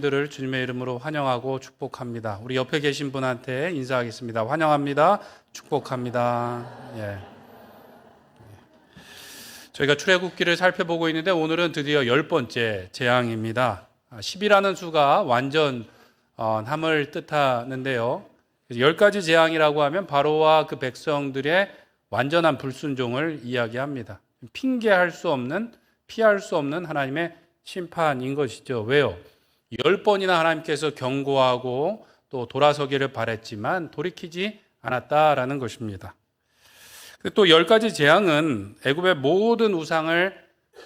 들을 주님의 이름으로 환영하고 축복합니다. 우리 옆에 계신 분한테 인사하겠습니다. 환영합니다. 축복합니다. 예. 저희가 출애굽기를 살펴보고 있는데 오늘은 드디어 10번째 재앙입니다. 10이라는 수가 완전함을 뜻하는데요. 10가지 재앙이라고 하면 바로와 그 백성들의 완전한 불순종을 이야기합니다. 핑계할 수 없는, 피할 수 없는 하나님의 심판인 것이죠. 왜요? 10번이나 하나님께서 경고하고 또 돌아서기를 바랬지만 돌이키지 않았다라는 것입니다. 또 10가지 재앙은 애굽의 모든 우상을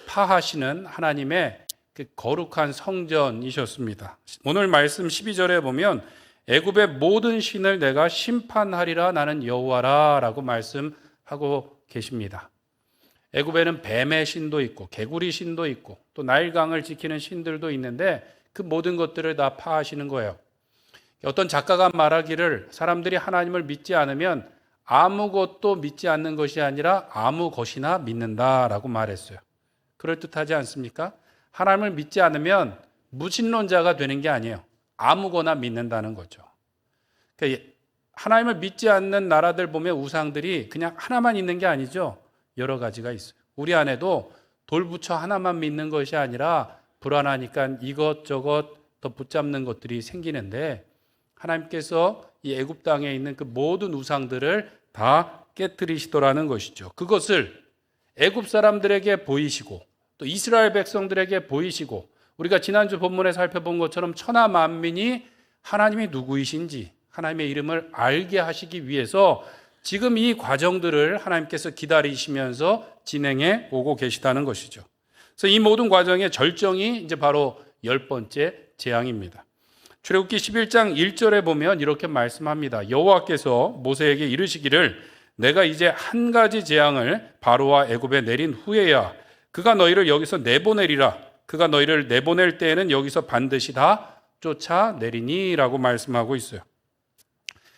파하시는 하나님의 그 거룩한 성전이셨습니다. 오늘 말씀 12절에 보면 애굽의 모든 신을 내가 심판하리라 나는 여호와라 라고 말씀하고 계십니다. 애굽에는 뱀의 신도 있고 개구리 신도 있고 또 나일강을 지키는 신들도 있는데 그 모든 것들을 다 파하시는 거예요. 어떤 작가가 말하기를 사람들이 하나님을 믿지 않으면 아무것도 믿지 않는 것이 아니라 아무 것이나 믿는다라고 말했어요. 그럴듯하지 않습니까? 하나님을 믿지 않으면 무신론자가 되는 게 아니에요. 아무거나 믿는다는 거죠. 그러니까 하나님을 믿지 않는 나라들 보면 우상들이 그냥 하나만 있는 게 아니죠. 여러 가지가 있어요. 우리 안에도 돌부처 하나만 믿는 것이 아니라 불안하니까 이것저것 더 붙잡는 것들이 생기는데 하나님께서 이 애굽 땅에 있는 그 모든 우상들을 다 깨뜨리시더라는 것이죠. 그것을 애굽 사람들에게 보이시고 또 이스라엘 백성들에게 보이시고 우리가 지난주 본문에 살펴본 것처럼 천하 만민이 하나님이 누구이신지 하나님의 이름을 알게 하시기 위해서 지금 이 과정들을 하나님께서 기다리시면서 진행해 오고 계시다는 것이죠. 그래서 이 모든 과정의 절정이 이제 바로 10번째 재앙입니다. 출애굽기 11장 1절에 보면 이렇게 말씀합니다. 여호와께서 모세에게 이르시기를 내가 이제 한 가지 재앙을 바로와 애굽에 내린 후에야 그가 너희를 여기서 내보내리라. 그가 너희를 내보낼 때에는 여기서 반드시 다 쫓아내리니 라고 말씀하고 있어요.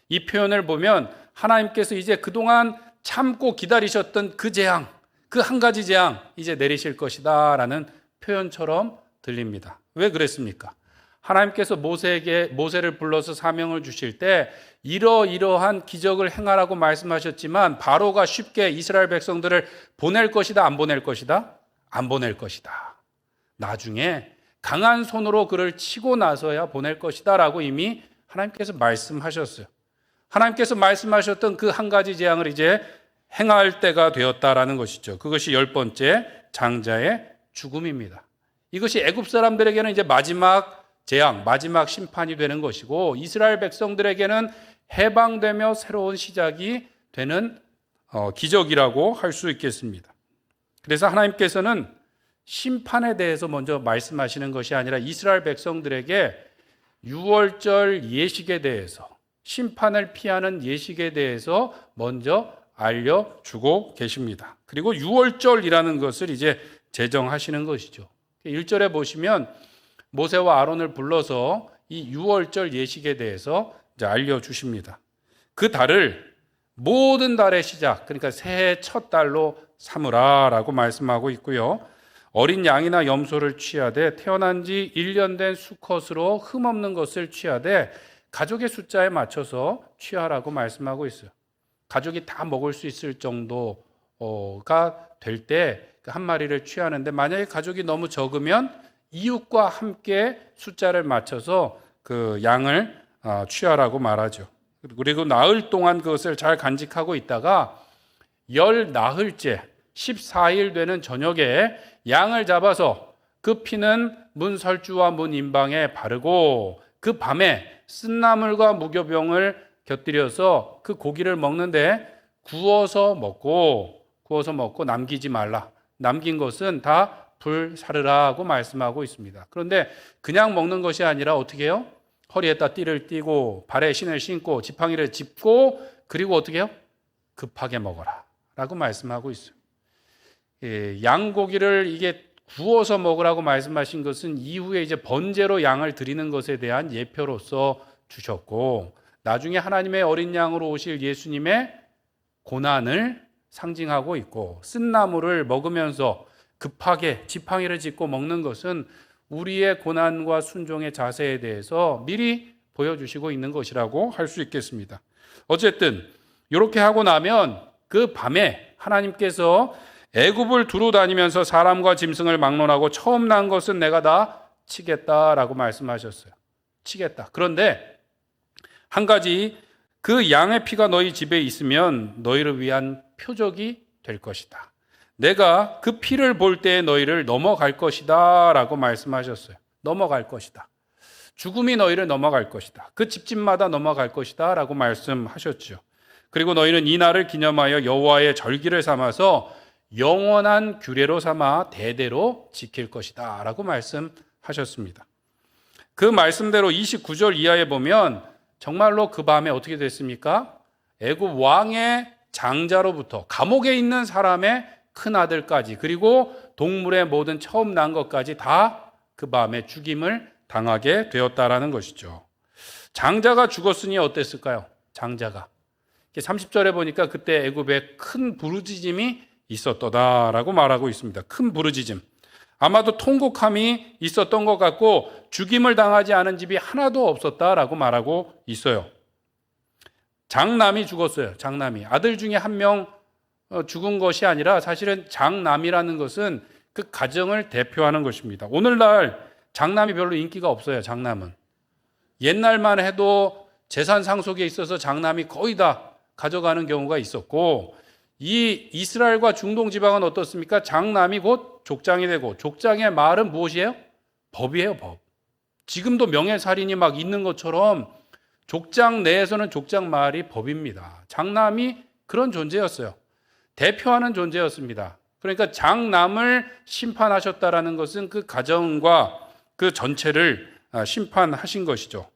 이 표현을 보면 하나님께서 이제 그동안 참고 기다리셨던 그 재앙, 그 한 가지 재앙 이제 내리실 것이다 라는 표현처럼 들립니다. 왜 그랬습니까? 하나님께서 모세를 불러서 사명을 주실 때 이러이러한 기적을 행하라고 말씀하셨지만 바로가 쉽게 이스라엘 백성들을 보낼 것이다, 안 보낼 것이다? 안 보낼 것이다. 나중에 강한 손으로 그를 치고 나서야 보낼 것이다 라고 이미 하나님께서 말씀하셨어요. 하나님께서 말씀하셨던 그 한 가지 재앙을 이제 행할 때가 되었다라는 것이죠. 그것이 10번째 장자의 죽음입니다. 이것이 애굽 사람들에게는 이제 마지막 재앙, 마지막 심판이 되는 것이고 이스라엘 백성들에게는 해방되며 새로운 시작이 되는 기적이라고 할 수 있겠습니다. 그래서 하나님께서는 심판에 대해서 먼저 말씀하시는 것이 아니라 이스라엘 백성들에게 유월절 예식에 대해서 심판을 피하는 예식에 대해서 먼저 알려주고 계십니다. 그리고 유월절이라는 것을 이제 제정하시는 것이죠. 1절에 보시면 모세와 아론을 불러서 이 유월절 예식에 대해서 이제 알려주십니다. 그 달을 모든 달의 시작, 그러니까 새해 첫 달로 삼으라 라고 말씀하고 있고요. 어린 양이나 염소를 취하되 태어난 지 1년 된 수컷으로 흠없는 것을 취하되 가족의 숫자에 맞춰서 취하라고 말씀하고 있어요. 가족이 다 먹을 수 있을 정도가 될 때 한 마리를 취하는데 만약에 가족이 너무 적으면 이웃과 함께 숫자를 맞춰서 그 양을 취하라고 말하죠. 그리고 나흘 동안 그것을 잘 간직하고 있다가 열 나흘째 14일 되는 저녁에 양을 잡아서 그 피는 문 설주와 문 임방에 바르고 그 밤에 쓴나물과 무교병을 곁들여서 그 고기를 먹는데 구워서 먹고 남기지 말라. 남긴 것은 다 불사르라고 말씀하고 있습니다. 그런데 그냥 먹는 것이 아니라 어떻게 해요? 허리에다 띠를 띠고 발에 신을 신고 지팡이를 짚고 그리고 어떻게 해요? 급하게 먹어라 라고 말씀하고 있어요. 양고기를 이게 구워서 먹으라고 말씀하신 것은 이후에 이제 번제로 양을 드리는 것에 대한 예표로서 주셨고 나중에 하나님의 어린 양으로 오실 예수님의 고난을 상징하고 있고 쓴나물을 먹으면서 급하게 지팡이를 짚고 먹는 것은 우리의 고난과 순종의 자세에 대해서 미리 보여주시고 있는 것이라고 할 수 있겠습니다. 어쨌든 이렇게 하고 나면 그 밤에 하나님께서 애굽을 두루 다니면서 사람과 짐승을 막론하고 처음 난 것은 내가 다 치겠다라고 말씀하셨어요. 치겠다. 그런데 한 가지, 그 양의 피가 너희 집에 있으면 너희를 위한 표적이 될 것이다. 내가 그 피를 볼 때에 너희를 넘어갈 것이다 라고 말씀하셨어요. 넘어갈 것이다. 죽음이 너희를 넘어갈 것이다. 그 집집마다 넘어갈 것이다 라고 말씀하셨죠. 그리고 너희는 이 날을 기념하여 여호와의 절기를 삼아서 영원한 규례로 삼아 대대로 지킬 것이다 라고 말씀하셨습니다. 그 말씀대로 29절 이하에 보면 정말로 그 밤에 어떻게 됐습니까? 애굽 왕의 장자로부터 감옥에 있는 사람의 큰아들까지, 그리고 동물의 모든 처음 난 것까지 다 그 밤에 죽임을 당하게 되었다라는 것이죠. 장자가 죽었으니 어땠을까요? 장자가 30절에 보니까 그때 애굽에 큰 부르짖음이 있었더다라고 말하고 있습니다. 큰 부르짖음. 아마도 통곡함이 있었던 것 같고 죽임을 당하지 않은 집이 하나도 없었다라고 말하고 있어요. 장남이 죽었어요. 장남이. 아들 중에 한 명 죽은 것이 아니라 사실은 장남이라는 것은 그 가정을 대표하는 것입니다. 오늘날 장남이 별로 인기가 없어요. 장남은. 옛날만 해도 재산 상속에 있어서 장남이 거의 다 가져가는 경우가 있었고, 이 이스라엘과 중동 지방은 어떻습니까? 장남이 곧 족장이 되고, 족장의 말은 무엇이에요? 법이에요, 법. 지금도 명예살인이 막 있는 것처럼 족장 내에서는 족장 말이 법입니다. 장남이 그런 존재였어요. 대표하는 존재였습니다. 그러니까 장남을 심판하셨다라는 것은 그 가정과 그 전체를 심판하신 것이죠.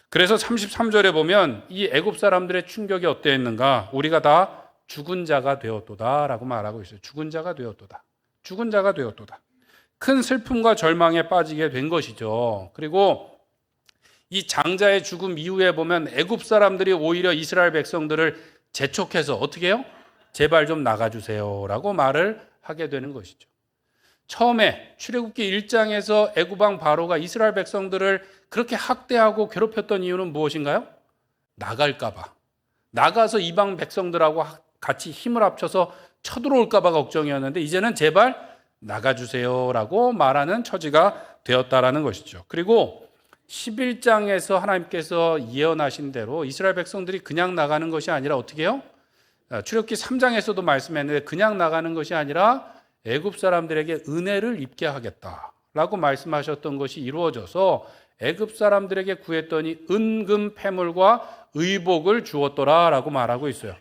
그래서 33절에 보면 이 애굽 사람들의 충격이 어땠는가? 우리가 다 죽은 자가 되었도다라고 말하고 있어요. 죽은 자가 되었도다. 죽은 자가 되었도다. 큰 슬픔과 절망에 빠지게 된 것이죠. 그리고 이 장자의 죽음 이후에 보면 애굽 사람들이 오히려 이스라엘 백성들을 재촉해서 어떻게 해요? 제발 좀 나가주세요 라고 말을 하게 되는 것이죠. 처음에 출애굽기 1장에서 애굽 왕 바로가 이스라엘 백성들을 그렇게 학대하고 괴롭혔던 이유는 무엇인가요? 나갈까 봐. 나가서 이방 백성들하고 같이 힘을 합쳐서 쳐들어올까 봐 걱정이었는데 이제는 제발 나가주세요 라고 말하는 처지가 되었다라는 것이죠. 그리고 11장에서 하나님께서 예언하신 대로 이스라엘 백성들이 그냥 나가는 것이 아니라 어떻게 해요? 출애굽기 3장에서도 말씀했는데 그냥 나가는 것이 아니라 애굽 사람들에게 은혜를 입게 하겠다라고 말씀하셨던 것이 이루어져서 애굽 사람들에게 구했더니 은금 패물과 의복을 주었더라라고 말하고 있어요.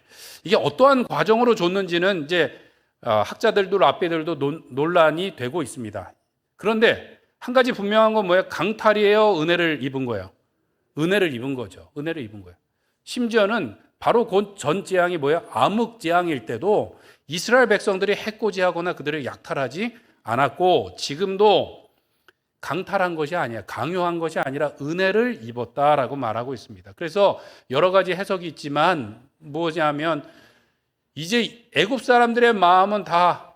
이게 어떠한 과정으로 줬는지는 이제 학자들도 랍비들도 논란이 되고 있습니다. 그런데 한 가지 분명한 건 뭐예요? 강탈이에요? 은혜를 입은 거예요? 은혜를 입은 거죠. 은혜를 입은 거예요. 심지어는 바로 그 전 재앙이 뭐예요? 암흑 재앙일 때도 이스라엘 백성들이 해코지하거나 그들을 약탈하지 않았고 지금도 강탈한 것이 아니야, 강요한 것이 아니라 은혜를 입었다라고 말하고 있습니다. 그래서 여러 가지 해석이 있지만 뭐냐면 이제 애굽 사람들의 마음은 다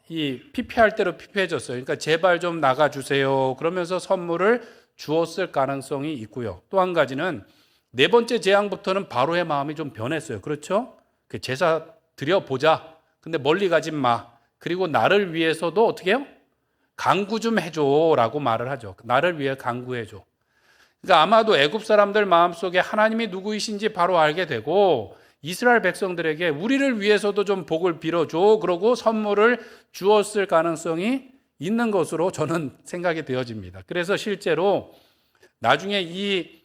이 피폐할 대로 피폐해졌어요. 그러니까 제발 좀 나가주세요. 그러면서 선물을 주었을 가능성이 있고요. 또 한 가지는 네 번째 재앙부터는 바로의 마음이 좀 변했어요. 그렇죠? 그 제사 드려보자. 근데 멀리 가지 마. 그리고 나를 위해서도 어떻게 해요? 강구 좀 해줘 라고 말을 하죠. 나를 위해 강구해줘. 그러니까 아마도 애굽 사람들 마음속에 하나님이 누구이신지 바로 알게 되고 이스라엘 백성들에게 우리를 위해서도 좀 복을 빌어줘 그러고 선물을 주었을 가능성이 있는 것으로 저는 생각이 되어집니다. 그래서 실제로 나중에 이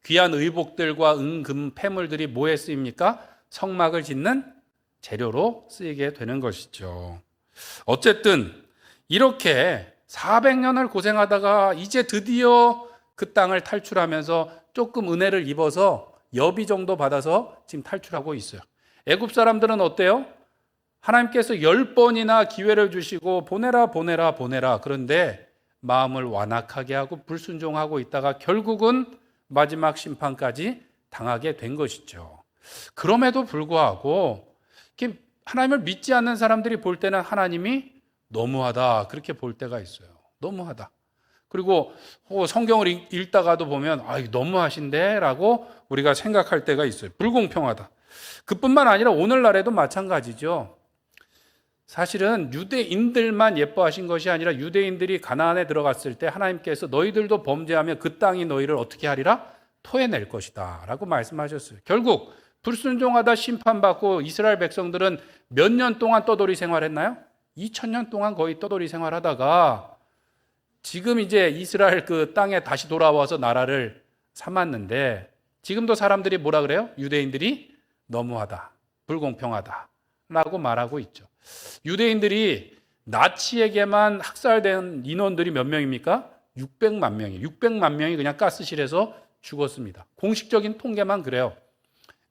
귀한 의복들과 은금 패물들이 뭐에 쓰입니까? 성막을 짓는 재료로 쓰이게 되는 것이죠. 어쨌든 이렇게 400년을 고생하다가 이제 드디어 그 땅을 탈출하면서 조금 은혜를 입어서 여비 정도 받아서 지금 탈출하고 있어요. 애굽 사람들은 어때요? 하나님께서 10번이나 기회를 주시고 보내라. 그런데 마음을 완악하게 하고 불순종하고 있다가 결국은 마지막 심판까지 당하게 된 것이죠. 그럼에도 불구하고 하나님을 믿지 않는 사람들이 볼 때는 하나님이 너무하다 그렇게 볼 때가 있어요. 너무하다. 그리고 성경을 읽다가도 보면 이거 너무하신데 라고 우리가 생각할 때가 있어요. 불공평하다. 그뿐만 아니라 오늘날에도 마찬가지죠. 사실은 유대인들만 예뻐하신 것이 아니라 유대인들이 가나안에 들어갔을 때 하나님께서 너희들도 범죄하면 그 땅이 너희를 어떻게 하리라? 토해낼 것이다 라고 말씀하셨어요. 결국 불순종하다 심판받고 이스라엘 백성들은 몇 년 동안 떠돌이 생활했나요? 2000년 동안 거의 떠돌이 생활하다가 지금 이제 이스라엘 그 땅에 다시 돌아와서 나라를 삼았는데 지금도 사람들이 뭐라 그래요? 유대인들이 너무하다, 불공평하다 라고 말하고 있죠. 유대인들이 나치에게만 학살된 인원들이 몇 명입니까? 600만 명이에요. 600만 명이 그냥 가스실에서 죽었습니다. 공식적인 통계만 그래요.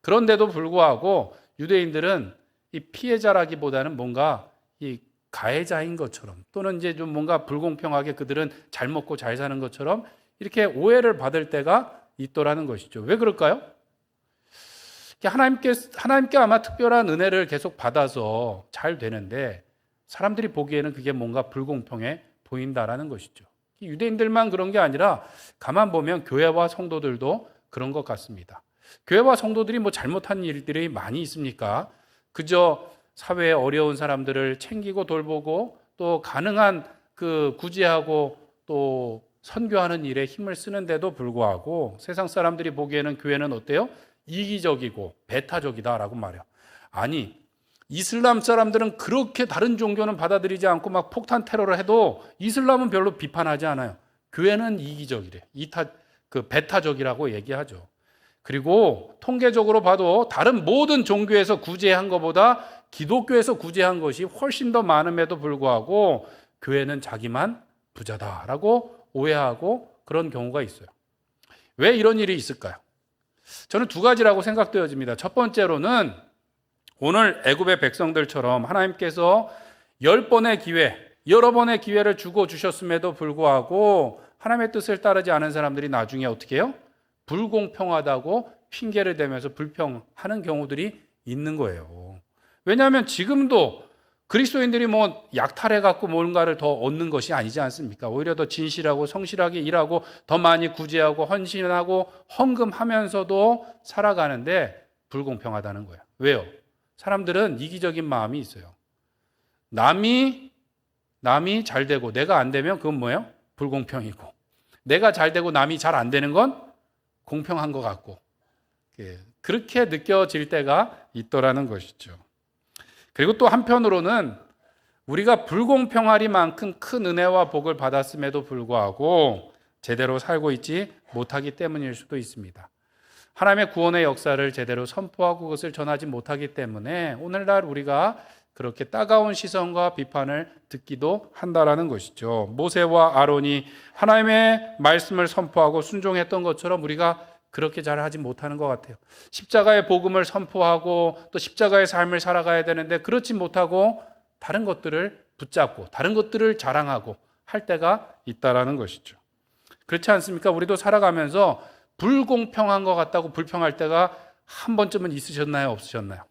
그런데도 불구하고 유대인들은 이 피해자라기보다는 뭔가 이 가해자인 것처럼 또는 이제 좀 뭔가 불공평하게 그들은 잘 먹고 잘 사는 것처럼 이렇게 오해를 받을 때가 있더라는 것이죠. 왜 그럴까요? 하나님께 아마 특별한 은혜를 계속 받아서 잘 되는데 사람들이 보기에는 그게 뭔가 불공평해 보인다라는 것이죠. 유대인들만 그런 게 아니라 가만 보면 교회와 성도들도 그런 것 같습니다. 교회와 성도들이 뭐 잘못한 일들이 많이 있습니까? 그저 사회에 어려운 사람들을 챙기고 돌보고 또 가능한 그 구제하고 또 선교하는 일에 힘을 쓰는데도 불구하고 세상 사람들이 보기에는 교회는 어때요? 이기적이고 배타적이다라고 말해요. 아니, 이슬람 사람들은 그렇게 다른 종교는 받아들이지 않고 막 폭탄 테러를 해도 이슬람은 별로 비판하지 않아요. 교회는 이기적이래. 배타적이라고 얘기하죠. 그리고 통계적으로 봐도 다른 모든 종교에서 구제한 것보다 기독교에서 구제한 것이 훨씬 더 많음에도 불구하고 교회는 자기만 부자다라고 오해하고 그런 경우가 있어요. 왜 이런 일이 있을까요? 저는 두 가지라고 생각되어집니다. 첫 번째로는 오늘 애굽의 백성들처럼 하나님께서 10번의 기회, 여러 번의 기회를 주고 주셨음에도 불구하고 하나님의 뜻을 따르지 않은 사람들이 나중에 어떻게 해요? 불공평하다고 핑계를 대면서 불평하는 경우들이 있는 거예요. 왜냐하면 지금도 그리스도인들이 뭐 약탈해갖고 뭔가를 더 얻는 것이 아니지 않습니까? 오히려 더 진실하고 성실하게 일하고 더 많이 구제하고 헌신하고 헌금하면서도 살아가는데 불공평하다는 거예요. 왜요? 사람들은 이기적인 마음이 있어요. 남이 잘 되고 내가 안 되면 그건 뭐예요? 불공평이고 내가 잘 되고 남이 잘 안 되는 건 공평한 것 같고 그렇게 느껴질 때가 있더라는 것이죠. 그리고 또 한편으로는 우리가 불공평하리만큼 큰 은혜와 복을 받았음에도 불구하고 제대로 살고 있지 못하기 때문일 수도 있습니다. 하나님의 구원의 역사를 제대로 선포하고 그것을 전하지 못하기 때문에 오늘날 우리가 그렇게 따가운 시선과 비판을 듣기도 한다라는 것이죠. 모세와 아론이 하나님의 말씀을 선포하고 순종했던 것처럼 우리가 그렇게 잘 하지 못하는 것 같아요. 십자가의 복음을 선포하고 또 십자가의 삶을 살아가야 되는데 그렇지 못하고 다른 것들을 붙잡고 다른 것들을 자랑하고 할 때가 있다라는 것이죠. 그렇지 않습니까? 우리도 살아가면서 불공평한 것 같다고 불평할 때가 한 번쯤은 있으셨나요? 없으셨나요?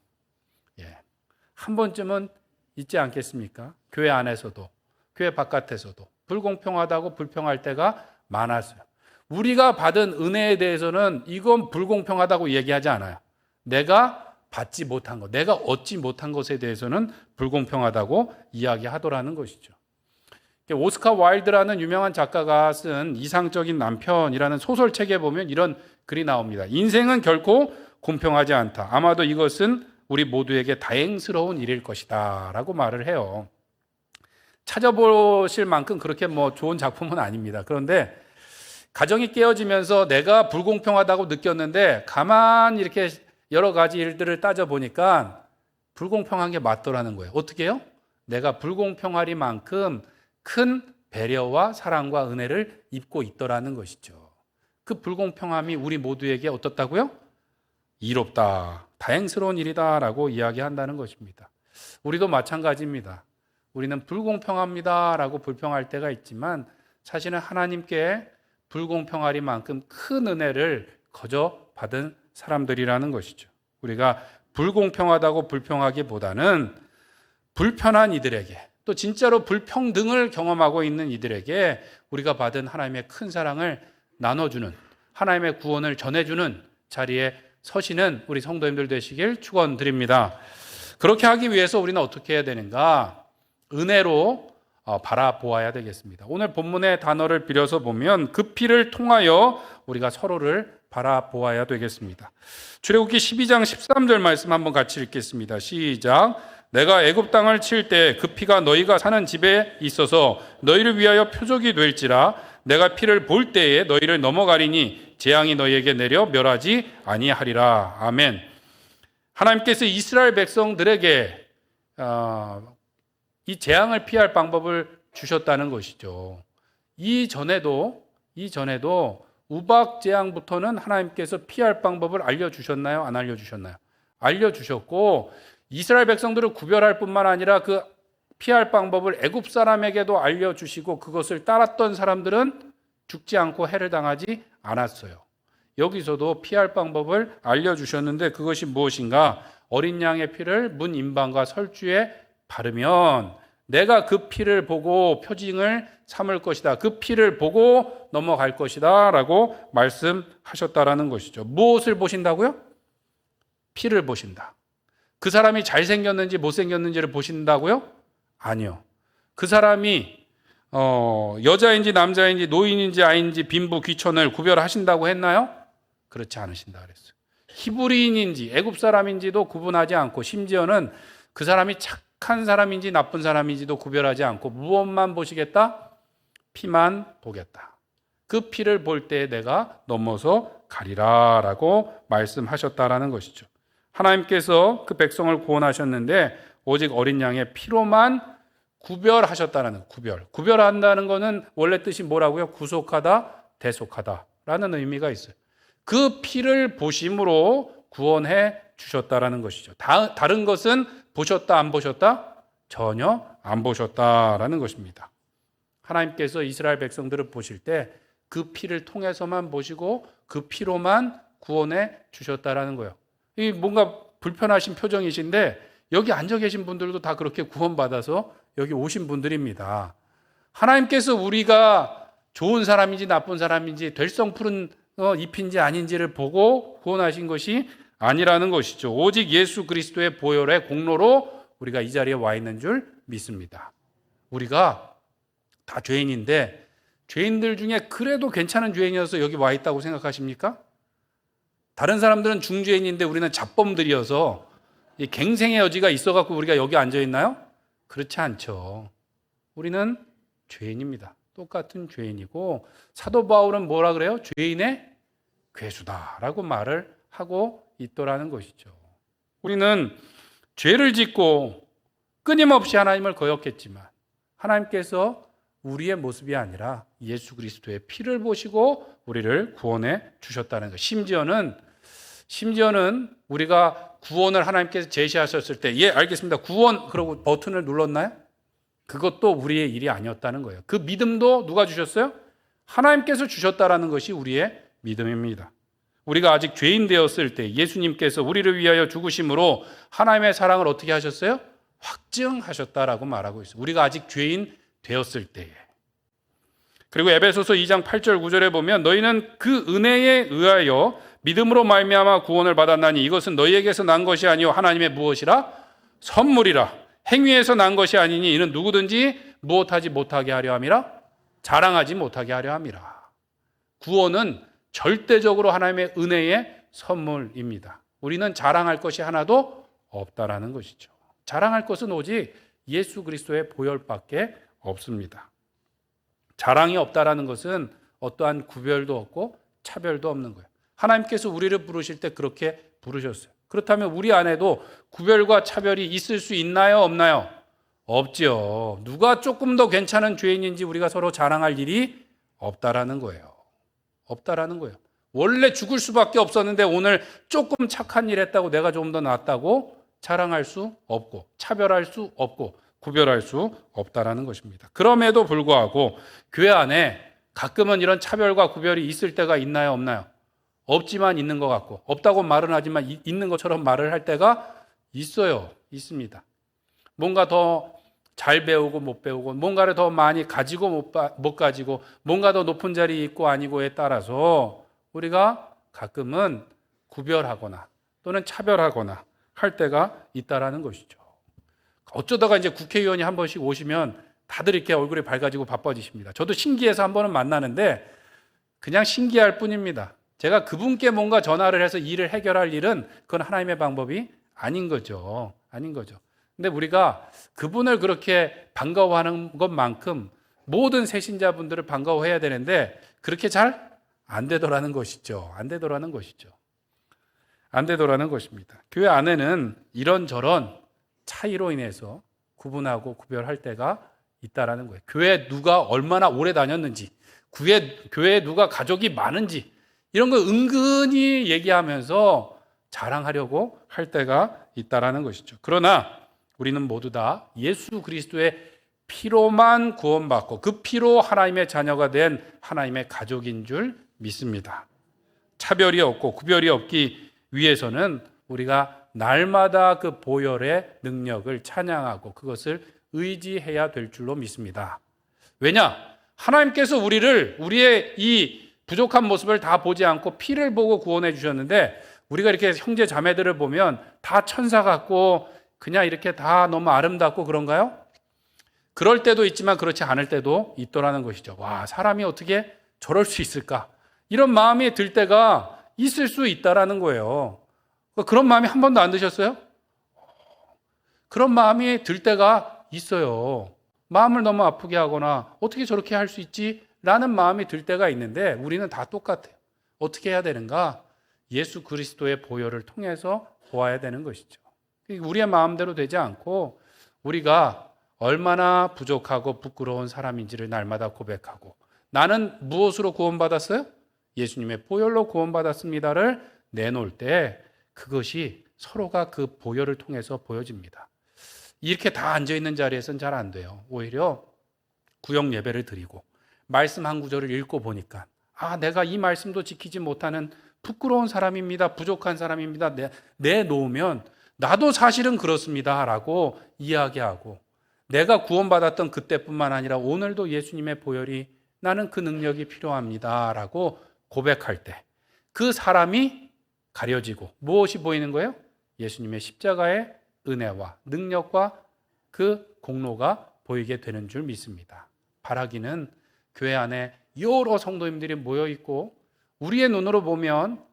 한 번쯤은 있지 않겠습니까? 교회 안에서도 교회 바깥에서도 불공평하다고 불평할 때가 많았어요. 우리가 받은 은혜에 대해서는 이건 불공평하다고 얘기하지 않아요. 내가 받지 못한 것, 내가 얻지 못한 것에 대해서는 불공평하다고 이야기하더라는 것이죠. 오스카 와일드라는 유명한 작가가 쓴 이상적인 남편이라는 소설책에 보면 이런 글이 나옵니다. 인생은 결코 공평하지 않다. 아마도 이것은 우리 모두에게 다행스러운 일일 것이다 라고 말을 해요. 찾아보실 만큼 그렇게 뭐 좋은 작품은 아닙니다. 그런데 가정이 깨어지면서 내가 불공평하다고 느꼈는데 가만히 이렇게 여러 가지 일들을 따져보니까 불공평한 게 맞더라는 거예요. 어떻게 해요? 내가 불공평하리만큼 큰 배려와 사랑과 은혜를 입고 있더라는 것이죠. 그 불공평함이 우리 모두에게 어떻다고요? 이롭다, 다행스러운 일이다라고 이야기한다는 것입니다. 우리도 마찬가지입니다. 우리는 불공평합니다라고 불평할 때가 있지만 사실은 하나님께 불공평하리만큼 큰 은혜를 거저 받은 사람들이라는 것이죠. 우리가 불공평하다고 불평하기보다는 불편한 이들에게 또 진짜로 불평등을 경험하고 있는 이들에게 우리가 받은 하나님의 큰 사랑을 나눠주는, 하나님의 구원을 전해주는 자리에 서시는 우리 성도님들 되시길 축원드립니다. 그렇게 하기 위해서 우리는 어떻게 해야 되는가? 은혜로 바라보아야 되겠습니다. 오늘 본문의 단어를 빌려서 보면 그 피를 통하여 우리가 서로를 바라보아야 되겠습니다. 출애굽기 12장 13절 말씀 한번 같이 읽겠습니다. 시작. 내가 애굽 땅을 칠 때 그 피가 너희가 사는 집에 있어서 너희를 위하여 표적이 될지라 내가 피를 볼 때에 너희를 넘어가리니 재앙이 너희에게 내려 멸하지 아니하리라. 아멘. 하나님께서 이스라엘 백성들에게 이 재앙을 피할 방법을 주셨다는 것이죠. 이전에도 우박 재앙부터는 하나님께서 피할 방법을 알려주셨나요? 안 알려주셨나요? 알려주셨고 이스라엘 백성들을 구별할 뿐만 아니라 그 피할 방법을 애굽 사람에게도 알려주시고 그것을 따랐던 사람들은 죽지 않고 해를 당하지 않았어요. 여기서도 피할 방법을 알려주셨는데 그것이 무엇인가? 어린 양의 피를 문 임방과 설주에 바르면 내가 그 피를 보고 표징을 삼을 것이다. 그 피를 보고 넘어갈 것이다 라고 말씀하셨다라는 것이죠. 무엇을 보신다고요? 피를 보신다. 그 사람이 잘생겼는지 못생겼는지를 보신다고요? 아니요. 그 사람이 여자인지 남자인지 노인인지 아인지 빈부 귀천을 구별하신다고 했나요? 그렇지 않으신다 그랬어요. 히브리인인지 애굽 사람인지도 구분하지 않고 심지어는 그 사람이 착한 사람인지 나쁜 사람인지도 구별하지 않고 무엇만 보시겠다? 피만 보겠다. 그 피를 볼 때 내가 넘어서 가리라 라고 말씀하셨다라는 것이죠. 하나님께서 그 백성을 구원하셨는데 오직 어린 양의 피로만 구별하셨다는 구별한다는 것은 원래 뜻이 뭐라고요? 구속하다, 대속하다라는 의미가 있어요. 그 피를 보심으로 구원해 주셨다라는 것이죠. 다른 것은 보셨다 안 보셨다? 전혀 안 보셨다라는 것입니다. 하나님께서 이스라엘 백성들을 보실 때 그 피를 통해서만 보시고 그 피로만 구원해 주셨다라는 거예요. 이 뭔가 불편하신 표정이신데 여기 앉아 계신 분들도 다 그렇게 구원받아서 여기 오신 분들입니다. 하나님께서 우리가 좋은 사람인지 나쁜 사람인지 될성푸른 잎인지 아닌지를 보고 구원하신 것이 아니라는 것이죠. 오직 예수 그리스도의 보혈의 공로로 우리가 이 자리에 와 있는 줄 믿습니다. 우리가 다 죄인인데 죄인들 중에 그래도 괜찮은 죄인이어서 여기 와 있다고 생각하십니까? 다른 사람들은 중죄인인데 우리는 잡범들이어서 갱생의 여지가 있어갖고 우리가 여기 앉아 있나요? 그렇지 않죠. 우리는 죄인입니다. 똑같은 죄인이고 사도 바울은 뭐라 그래요? 죄인의 괴수다라고 말을 하고 있더라는 것이죠. 우리는 죄를 짓고 끊임없이 하나님을 거역했지만 하나님께서 우리의 모습이 아니라 예수 그리스도의 피를 보시고 우리를 구원해 주셨다는 것. 심지어는 우리가 구원을 하나님께서 제시하셨을 때 예, 알겠습니다. 구원 그러고 버튼을 눌렀나요? 그것도 우리의 일이 아니었다는 거예요. 그 믿음도 누가 주셨어요? 하나님께서 주셨다라는 것이 우리의 믿음입니다. 우리가 아직 죄인 되었을 때 예수님께서 우리를 위하여 죽으심으로 하나님의 사랑을 어떻게 하셨어요? 확증하셨다라고 말하고 있어요. 우리가 아직 죄인 되었을 때에. 그리고 에베소서 2장 8절 9절에 보면 너희는 그 은혜에 의하여 믿음으로 말미암아 구원을 받았나니 이것은 너희에게서 난 것이 아니요 하나님의 무엇이라? 선물이라. 행위에서 난 것이 아니니 이는 누구든지 무엇하지 못하게 하려 함이라? 자랑하지 못하게 하려 함이라. 구원은 절대적으로 하나님의 은혜의 선물입니다. 우리는 자랑할 것이 하나도 없다라는 것이죠. 자랑할 것은 오직 예수 그리스도의 보혈밖에 없습니다. 자랑이 없다라는 것은 어떠한 구별도 없고 차별도 없는 거예요. 하나님께서 우리를 부르실 때 그렇게 부르셨어요. 그렇다면 우리 안에도 구별과 차별이 있을 수 있나요? 없나요? 없지요. 누가 조금 더 괜찮은 죄인인지 우리가 서로 자랑할 일이 없다라는 거예요. 없다라는 거예요. 원래 죽을 수밖에 없었는데 오늘 조금 착한 일 했다고 내가 좀 더 낫다고 자랑할 수 없고 차별할 수 없고 구별할 수 없다라는 것입니다. 그럼에도 불구하고 교회 안에 가끔은 이런 차별과 구별이 있을 때가 있나요? 없나요? 없지만 있는 것 같고 없다고 말은 하지만 있는 것처럼 말을 할 때가 있어요. 있습니다. 뭔가 더 잘 배우고 못 배우고, 뭔가를 더 많이 가지고 못 가지고, 뭔가 더 높은 자리에 있고 아니고에 따라서 우리가 가끔은 구별하거나 또는 차별하거나 할 때가 있다라는 것이죠. 어쩌다가 이제 국회의원이 한 번씩 오시면 다들 이렇게 얼굴이 밝아지고 바빠지십니다. 저도 신기해서 한 번은 만나는데 그냥 신기할 뿐입니다. 제가 그분께 뭔가 전화를 해서 일을 해결할 일은 그건 하나님의 방법이 아닌 거죠. 아닌 거죠. 근데 우리가 그분을 그렇게 반가워하는 것만큼 모든 새신자분들을 반가워해야 되는데 그렇게 잘 안 되더라는 것이죠. 안 되더라는 것이죠. 안 되더라는 것입니다. 교회 안에는 이런저런 차이로 인해서 구분하고 구별할 때가 있다라는 거예요. 교회에 누가 얼마나 오래 다녔는지, 교회에 누가 가족이 많은지 이런 거 은근히 얘기하면서 자랑하려고 할 때가 있다라는 것이죠. 그러나 우리는 모두 다 예수 그리스도의 피로만 구원받고 그 피로 하나님의 자녀가 된 하나님의 가족인 줄 믿습니다. 차별이 없고 구별이 없기 위해서는 우리가 날마다 그 보혈의 능력을 찬양하고 그것을 의지해야 될 줄로 믿습니다. 왜냐? 하나님께서 우리의 이 부족한 모습을 다 보지 않고 피를 보고 구원해 주셨는데 우리가 이렇게 형제 자매들을 보면 다 천사 같고 그냥 이렇게 다 너무 아름답고 그런가요? 그럴 때도 있지만 그렇지 않을 때도 있더라는 것이죠. 와, 사람이 어떻게 저럴 수 있을까? 이런 마음이 들 때가 있을 수 있다라는 거예요. 그런 마음이 한 번도 안 드셨어요? 그런 마음이 들 때가 있어요. 마음을 너무 아프게 하거나 어떻게 저렇게 할 수 있지? 라는 마음이 들 때가 있는데 우리는 다 똑같아요. 어떻게 해야 되는가? 예수 그리스도의 보혈을 통해서 보아야 되는 것이죠. 우리의 마음대로 되지 않고 우리가 얼마나 부족하고 부끄러운 사람인지를 날마다 고백하고 나는 무엇으로 구원받았어요? 예수님의 보혈로 구원받았습니다를 내놓을 때 그것이 서로가 그 보혈을 통해서 보여집니다. 이렇게 다 앉아있는 자리에서는 잘 안 돼요. 오히려 구역 예배를 드리고 말씀 한 구절을 읽고 보니까 내가 이 말씀도 지키지 못하는 부끄러운 사람입니다. 부족한 사람입니다. 내놓으면 나도 사실은 그렇습니다 라고 이야기하고 내가 구원받았던 그때뿐만 아니라 오늘도 예수님의 보혈이 나는 그 능력이 필요합니다 라고 고백할 때 그 사람이 가려지고 무엇이 보이는 거예요? 예수님의 십자가의 은혜와 능력과 그 공로가 보이게 되는 줄 믿습니다. 바라기는 교회 안에 여러 성도님들이 모여 있고 우리의 눈으로 보면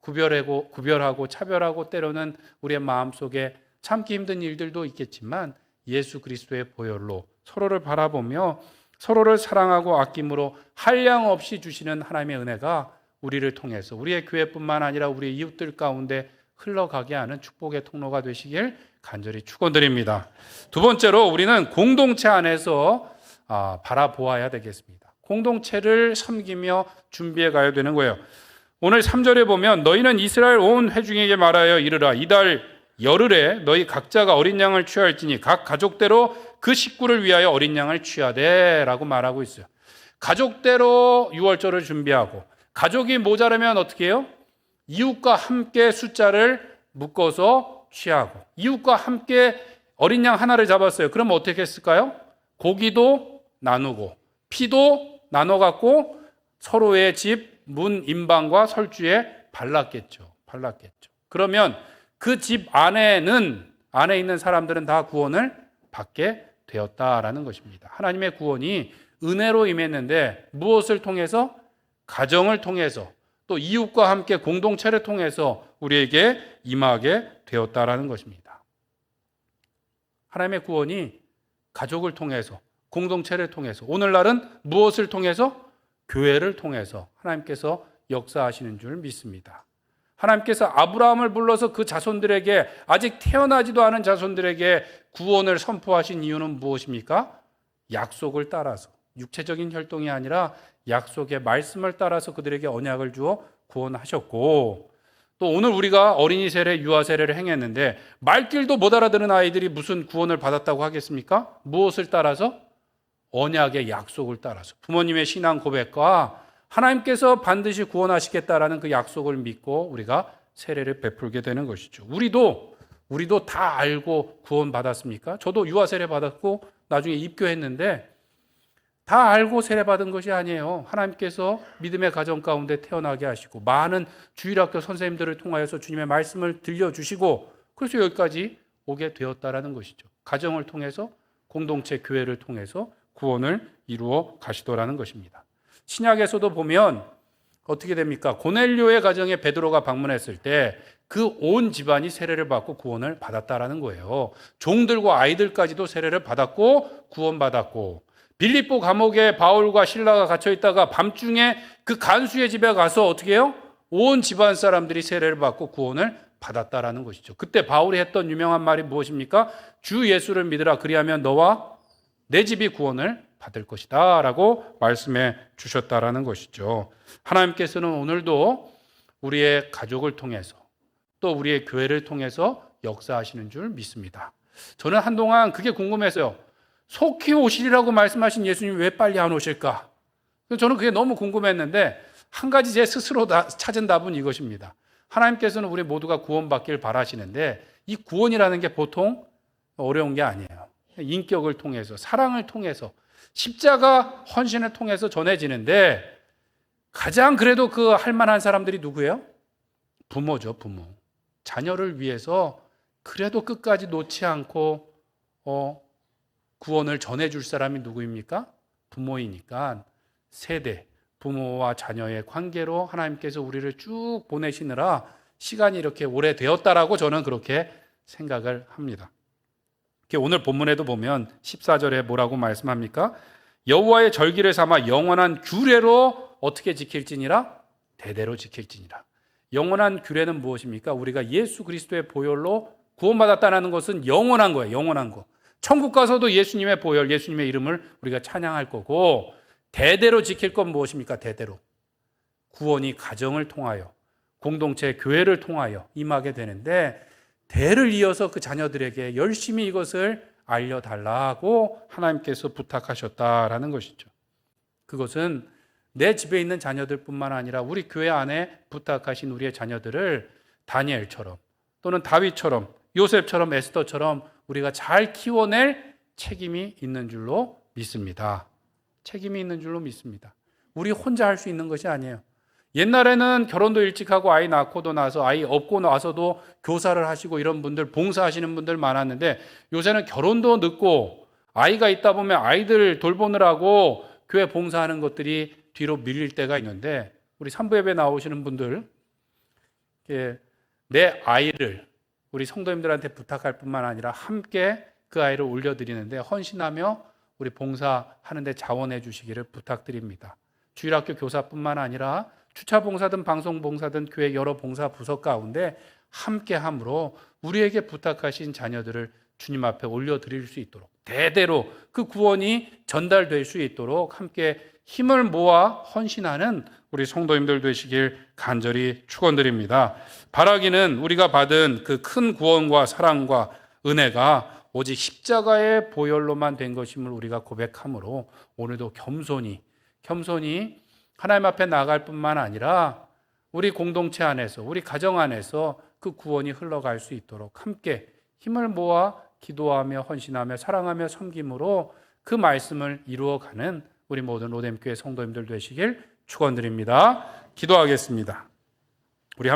구별하고 차별하고 때로는 우리의 마음속에 참기 힘든 일들도 있겠지만 예수 그리스도의 보혈로 서로를 바라보며 서로를 사랑하고 아낌으로 한량 없이 주시는 하나님의 은혜가 우리를 통해서 우리의 교회뿐만 아니라 우리의 이웃들 가운데 흘러가게 하는 축복의 통로가 되시길 간절히 축원드립니다. 두 번째로 우리는 공동체 안에서 바라보아야 되겠습니다. 공동체를 섬기며 준비해 가야 되는 거예요. 오늘 3절에 보면 너희는 이스라엘 온 회중에게 말하여 이르라 이달 열흘에 너희 각자가 어린 양을 취할지니 각 가족대로 그 식구를 위하여 어린 양을 취하되 라고 말하고 있어요. 가족대로 유월절을 준비하고 가족이 모자라면 어떻게 해요? 이웃과 함께 숫자를 묶어서 취하고 이웃과 함께 어린 양 하나를 잡았어요. 그럼 어떻게 했을까요? 고기도 나누고 피도 나눠 갖고 서로의 집 문 임방과 설주에 발랐겠죠. 그러면 그 집 안에 있는 사람들은 다 구원을 받게 되었다라는 것입니다. 하나님의 구원이 은혜로 임했는데 무엇을 통해서? 가정을 통해서 또 이웃과 함께 공동체를 통해서 우리에게 임하게 되었다라는 것입니다. 하나님의 구원이 가족을 통해서 공동체를 통해서 오늘날은 무엇을 통해서? 교회를 통해서 하나님께서 역사하시는 줄 믿습니다. 하나님께서 아브라함을 불러서 그 자손들에게 아직 태어나지도 않은 자손들에게 구원을 선포하신 이유는 무엇입니까? 약속을 따라서 육체적인 혈통이 아니라 약속의 말씀을 따라서 그들에게 언약을 주어 구원하셨고 또 오늘 우리가 어린이 세례, 유아 세례를 행했는데 말귀도 못 알아듣는 아이들이 무슨 구원을 받았다고 하겠습니까? 무엇을 따라서? 언약의 약속을 따라서 부모님의 신앙 고백과 하나님께서 반드시 구원하시겠다라는 그 약속을 믿고 우리가 세례를 베풀게 되는 것이죠. 우리도 다 알고 구원 받았습니까? 저도 유아 세례 받았고 나중에 입교했는데 다 알고 세례받은 것이 아니에요. 하나님께서 믿음의 가정 가운데 태어나게 하시고 많은 주일학교 선생님들을 통하여서 주님의 말씀을 들려주시고 그래서 여기까지 오게 되었다라는 것이죠. 가정을 통해서 공동체 교회를 통해서 구원을 이루어 가시더라는 것입니다. 신약에서도 보면 어떻게 됩니까? 고넬료의 가정에 베드로가 방문했을 때 그 온 집안이 세례를 받고 구원을 받았다라는 거예요. 종들과 아이들까지도 세례를 받았고 구원받았고 빌립보 감옥에 바울과 실라가 갇혀 있다가 밤중에 그 간수의 집에 가서 어떻게 해요? 온 집안 사람들이 세례를 받고 구원을 받았다라는 것이죠. 그때 바울이 했던 유명한 말이 무엇입니까? 주 예수를 믿으라 그리하면 너와 내 집이 구원을 받을 것이다 라고 말씀해 주셨다라는 것이죠. 하나님께서는 오늘도 우리의 가족을 통해서 또 우리의 교회를 통해서 역사하시는 줄 믿습니다. 저는 한동안 그게 궁금했어요. 속히 오시리라고 말씀하신 예수님이 왜 빨리 안 오실까? 저는 그게 너무 궁금했는데 한 가지 제 스스로 찾은 답은 이것입니다. 하나님께서는 우리 모두가 구원받길 바라시는데 이 구원이라는 게 보통 어려운 게 아니에요. 인격을 통해서 사랑을 통해서 십자가 헌신을 통해서 전해지는데 가장 그래도 그 할 만한 사람들이 누구예요? 부모죠, 부모. 자녀를 위해서 그래도 끝까지 놓지 않고 구원을 전해줄 사람이 누구입니까? 부모이니까 세대, 부모와 자녀의 관계로 하나님께서 우리를 쭉 보내시느라 시간이 이렇게 오래되었다라고 저는 그렇게 생각을 합니다. 오늘 본문에도 보면 14절에 뭐라고 말씀합니까? 여호와의 절기를 삼아 영원한 규례로 어떻게 지킬지니라? 대대로 지킬지니라. 영원한 규례는 무엇입니까? 우리가 예수 그리스도의 보혈로 구원받았다는 것은 영원한 거예요. 영원한 거. 천국 가서도 예수님의 보혈, 예수님의 이름을 우리가 찬양할 거고 대대로 지킬 건 무엇입니까? 대대로. 구원이 가정을 통하여 공동체 교회를 통하여 임하게 되는데 대를 이어서 그 자녀들에게 열심히 이것을 알려달라고 하나님께서 부탁하셨다라는 것이죠. 그것은 내 집에 있는 자녀들뿐만 아니라 우리 교회 안에 부탁하신 우리의 자녀들을 다니엘처럼 또는 다윗처럼 요셉처럼 에스더처럼 우리가 잘 키워낼 책임이 있는 줄로 믿습니다. 책임이 있는 줄로 믿습니다. 우리 혼자 할 수 있는 것이 아니에요. 옛날에는 결혼도 일찍 하고 아이 낳고도 나서 아이 업고 나서도 교사를 하시고 이런 분들 봉사하시는 분들 많았는데 요새는 결혼도 늦고 아이가 있다 보면 아이들 돌보느라고 교회 봉사하는 것들이 뒤로 밀릴 때가 있는데 우리 산부예배 나오시는 분들 내 아이를 우리 성도님들한테 부탁할 뿐만 아니라 함께 그 아이를 올려드리는데 헌신하며 우리 봉사하는데 자원해 주시기를 부탁드립니다. 주일학교 교사뿐만 아니라 주차 봉사든 방송 봉사든 교회 여러 봉사 부서 가운데 함께함으로 우리에게 부탁하신 자녀들을 주님 앞에 올려드릴 수 있도록 대대로 그 구원이 전달될 수 있도록 함께 힘을 모아 헌신하는 우리 성도님들 되시길 간절히 축원드립니다. 바라기는 우리가 받은 그 큰 구원과 사랑과 은혜가 오직 십자가의 보혈로만 된 것임을 우리가 고백함으로 오늘도 겸손히 하나님 앞에 나아갈 뿐만 아니라 우리 공동체 안에서 우리 가정 안에서 그 구원이 흘러갈 수 있도록 함께 힘을 모아 기도하며 헌신하며 사랑하며 섬김으로 그 말씀을 이루어가는 우리 모든 로뎀교회 성도님들 되시길 축원드립니다. 기도하겠습니다.